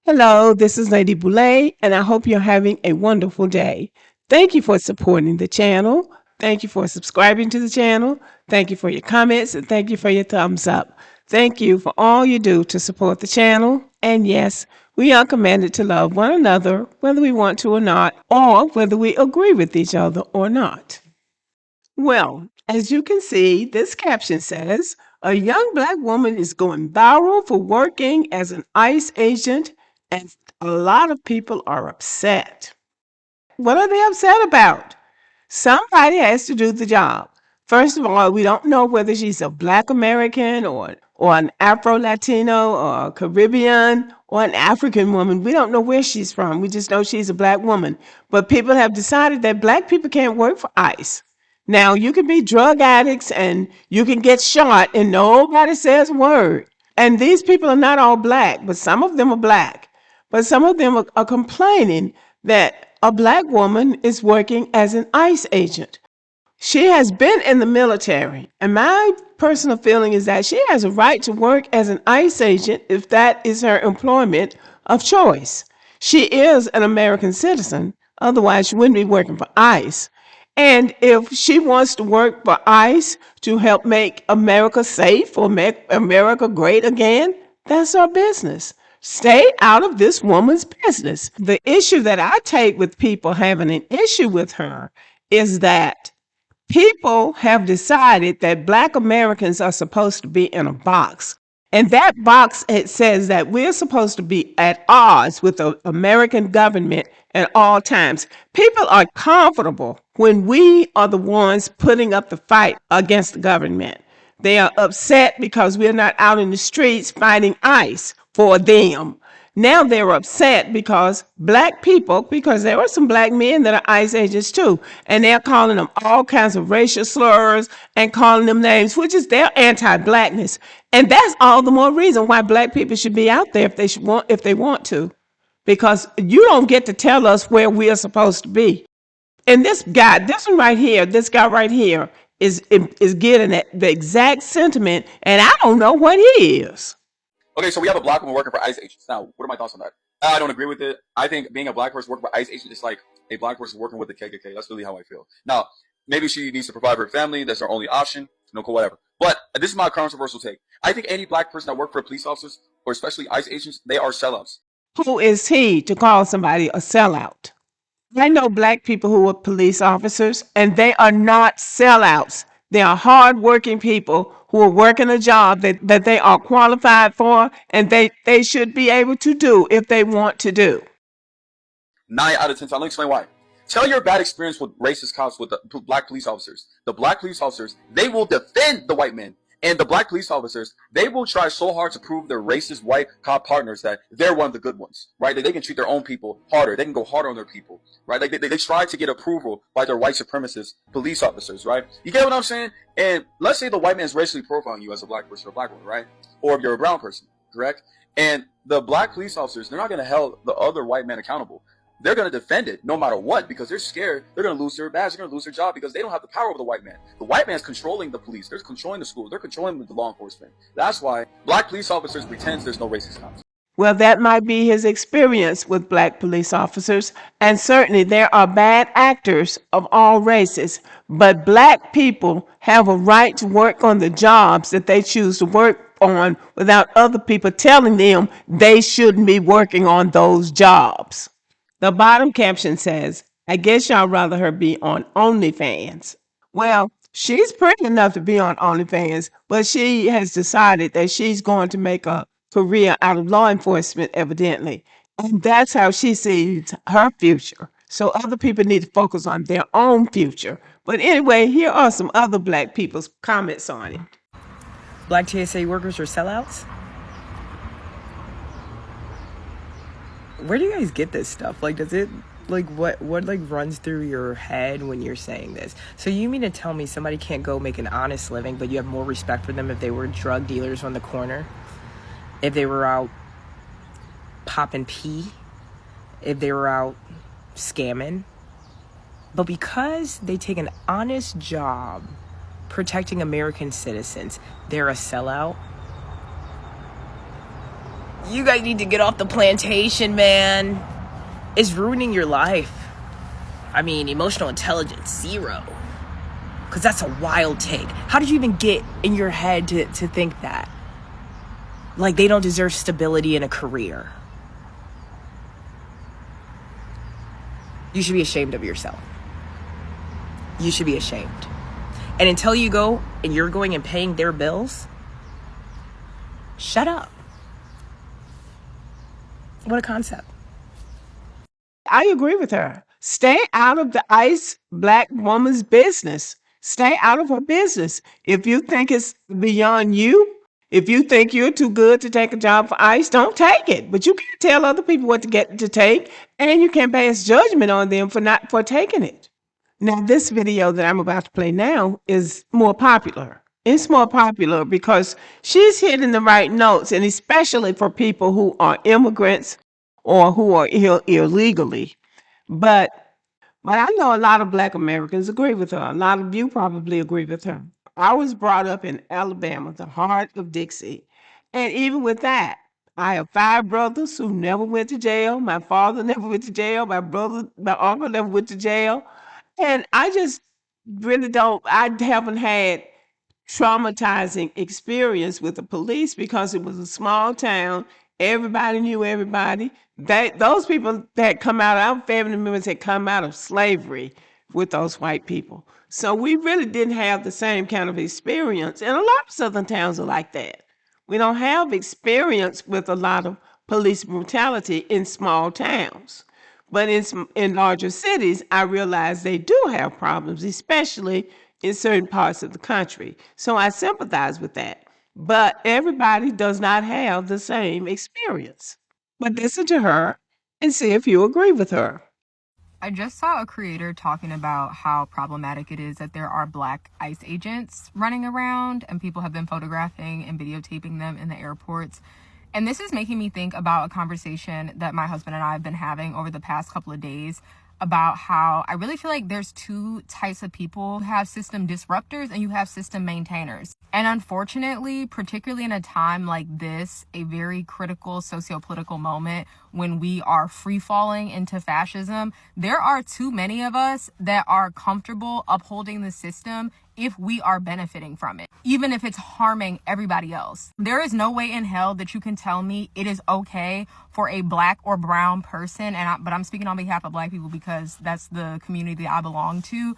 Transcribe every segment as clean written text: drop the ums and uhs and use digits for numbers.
Hello, this is Lady Boulay, and I hope you're having a wonderful day. Thank you for supporting the channel. Thank you for subscribing to the channel. Thank you for your comments, and thank you for your thumbs up. Thank you for all you do to support the channel. And yes, we are commanded to love one another, whether we want to or not, or whether we agree with each other or not. Well, as you can see, this caption says, a young black woman is going viral for working as an ICE agent, and a lot of people are upset. What are they upset about? Somebody has to do the job. First of all, we don't know whether she's a black American or an Afro Latino or a Caribbean or an African woman. We don't know where she's from. We just know she's a black woman. But people have decided that black people can't work for ICE. Now, you can be drug addicts and you can get shot and nobody says a word. And these people are not all black, but some of them are black. But some of them are complaining that a black woman is working as an ICE agent. She has been in the military, and my personal feeling is that she has a right to work as an ICE agent if that is her employment of choice. She is an American citizen, otherwise she wouldn't be working for ICE. And if she wants to work for ICE to help make America safe or make America great again, that's her business. Stay out of this woman's business. The issue that I take with people having an issue with her is that people have decided that black Americans are supposed to be in a box. And that box, it says that we're supposed to be at odds with the American government at all times. People are comfortable when we are the ones putting up the fight against the government. They are upset because we're not out in the streets fighting ICE for them. Now they're upset because black people, because there are some black men that are ICE agents too, and they're calling them all kinds of racial slurs and calling them names, which is their anti-blackness. And that's all the more reason why black people should be out there if they want to, because you don't get to tell us where we are supposed to be. And this guy, this guy right here is getting the exact sentiment, and I don't know what he is. Okay, so we have a black woman working for ICE agents. Now, what are my thoughts on that? I don't agree with it. I think being a black person working for ICE agents is like a black person working with the KKK. That's really how I feel. Now, maybe she needs to provide for her family. That's her only option. No, cool, whatever. But this is my controversial take. I think any black person that works for police officers, or especially ICE agents, they are sellouts. Who is he to call somebody a sellout? I know black people who are police officers, and they are not sellouts. They are hardworking people who are working a job that they are qualified for and they should be able to do if they want to do. 9 out of 10 times. Let me explain why. Tell your bad experience with racist cops, with the black police officers. The black police officers, they will defend the white men. And the black police officers, they will try so hard to prove their racist white cop partners that they're one of the good ones, right? That they can treat their own people harder. They can go harder on their people, right? Like they try to get approval by their white supremacist police officers, right? You get what I'm saying? And let's say the white man is racially profiling you as a black person or a black woman, right? Or if you're a brown person, correct? And the black police officers, they're not going to hold the other white man accountable. They're going to defend it no matter what because they're scared they're going to lose their badge, they're going to lose their job because they don't have the power over the white man. The white man's controlling the police, they're controlling the schools, they're controlling the law enforcement. That's why black police officers pretend there's no racist cops. Well, that might be his experience with black police officers, and certainly there are bad actors of all races, but black people have a right to work on the jobs that they choose to work on without other people telling them they shouldn't be working on those jobs. The bottom caption says, I guess y'all rather her be on OnlyFans. Well, she's pretty enough to be on OnlyFans, but she has decided that she's going to make a career out of law enforcement, evidently. And that's how she sees her future. So other people need to focus on their own future. But anyway, here are some other Black people's comments on it. Black TSA workers are sellouts? Where do you guys get this stuff? Like, does it, like, what like runs through your head when you're saying this? So you mean to tell me somebody can't go make an honest living, but you have more respect for them if they were drug dealers on the corner? If they were out popping pee? If they were out scamming? But because they take an honest job protecting American citizens, they're a sellout? You guys need to get off the plantation, man. It's ruining your life. I mean, emotional intelligence, 0. Because that's a wild take. How did you even get in your head to think that? Like they don't deserve stability in a career. You should be ashamed of yourself. You should be ashamed. And until you go and you're going and paying their bills, shut up. What a concept. I agree with her. Stay out of the ICE Black woman's business. Stay out of her business. If you think it's beyond you, if you think you're too good to take a job for ICE, don't take it. But you can't tell other people what to get to take, and you can't pass judgment on them for taking it. Now, this video that I'm about to play now is more popular. It's more popular because she's hitting the right notes, and especially for people who are immigrants or who are illegally. But I know a lot of Black Americans agree with her. A lot of you probably agree with her. I was brought up in Alabama, the heart of Dixie. And even with that, I have 5 brothers who never went to jail. My father never went to jail. My uncle never went to jail. And I just really I haven't had traumatizing experience with the police because it was a small town. Everybody knew everybody. Those people that come out, our family members had come out of slavery with those white people. So we really didn't have the same kind of experience. And a lot of southern towns are like that. We don't have experience with a lot of police brutality in small towns. But in larger cities, I realize they do have problems, especially in certain parts of the country. So I sympathize with that. But everybody does not have the same experience. But listen to her and see if you agree with her. I just saw a creator talking about how problematic it is that there are Black ICE agents running around and people have been photographing and videotaping them in the airports. And this is making me think about a conversation that my husband and I have been having over the past couple of days about how I really feel like there's 2 types of people. You have system disruptors and you have system maintainers. And unfortunately, particularly in a time like this, a very critical socio-political moment when we are free falling into fascism, there are too many of us that are comfortable upholding the system if we are benefiting from it, even if it's harming everybody else. There is no way in hell that you can tell me it is okay for a Black or brown person, but I'm speaking on behalf of Black people because that's the community that I belong to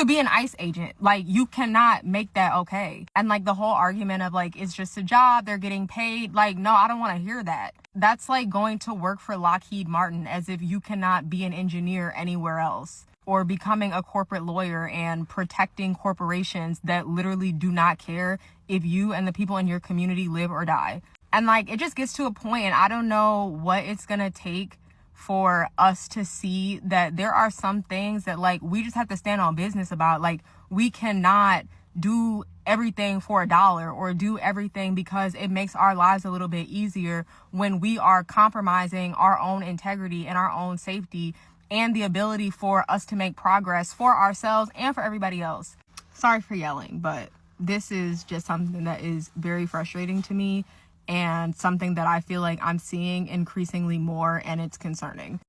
be an ICE agent. Like, you cannot make that okay. And like the whole argument of like, it's just a job, they're getting paid. Like, no, I don't want to hear that. That's like going to work for Lockheed Martin as if you cannot be an engineer anywhere else, or becoming a corporate lawyer and protecting corporations that literally do not care if you and the people in your community live or die. And like, it just gets to a point, and I don't know what it's gonna take for us to see that there are some things that like we just have to stand on business about. Like, we cannot do everything for $1 or do everything because it makes our lives a little bit easier when we are compromising our own integrity and our own safety and the ability for us to make progress for ourselves and for everybody else. Sorry for yelling, but this is just something that is very frustrating to me and something that I feel like I'm seeing increasingly more, and it's concerning.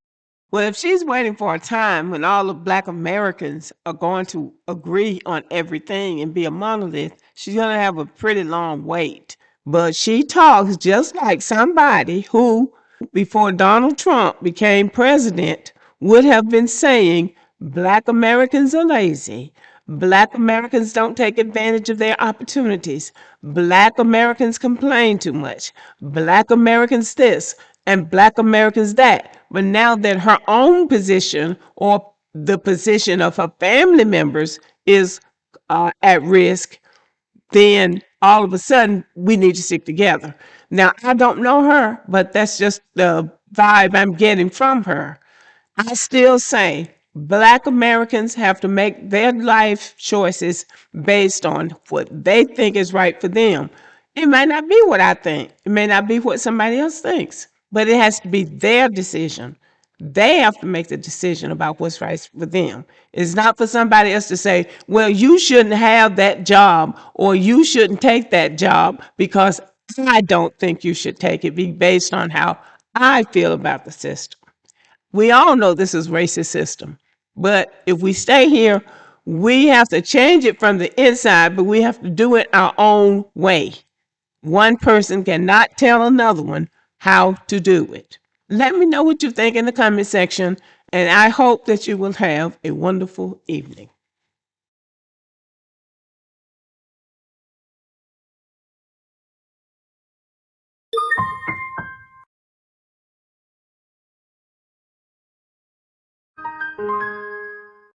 Well, if she's waiting for a time when all of Black Americans are going to agree on everything and be a monolith, she's going to have a pretty long wait. But she talks just like somebody who, before Donald Trump became president, would have been saying Black Americans are lazy. Black Americans don't take advantage of their opportunities. Black Americans complain too much. Black Americans this and Black Americans that. But now that her own position or the position of her family members is at risk, then all of a sudden we need to stick together. Now, I don't know her, but that's just the vibe I'm getting from her. I still say Black Americans have to make their life choices based on what they think is right for them. It may not be what I think, it may not be what somebody else thinks, but it has to be their decision. They have to make the decision about what's right for them. It's not for somebody else to say, well, you shouldn't have that job or you shouldn't take that job because I don't think you should take it, be based on how I feel about the system. We all know this is racist system, but if we stay here, we have to change it from the inside, but we have to do it our own way. One person cannot tell another one how to do it. Let me know what you think in the comment section, and I hope that you will have a wonderful evening.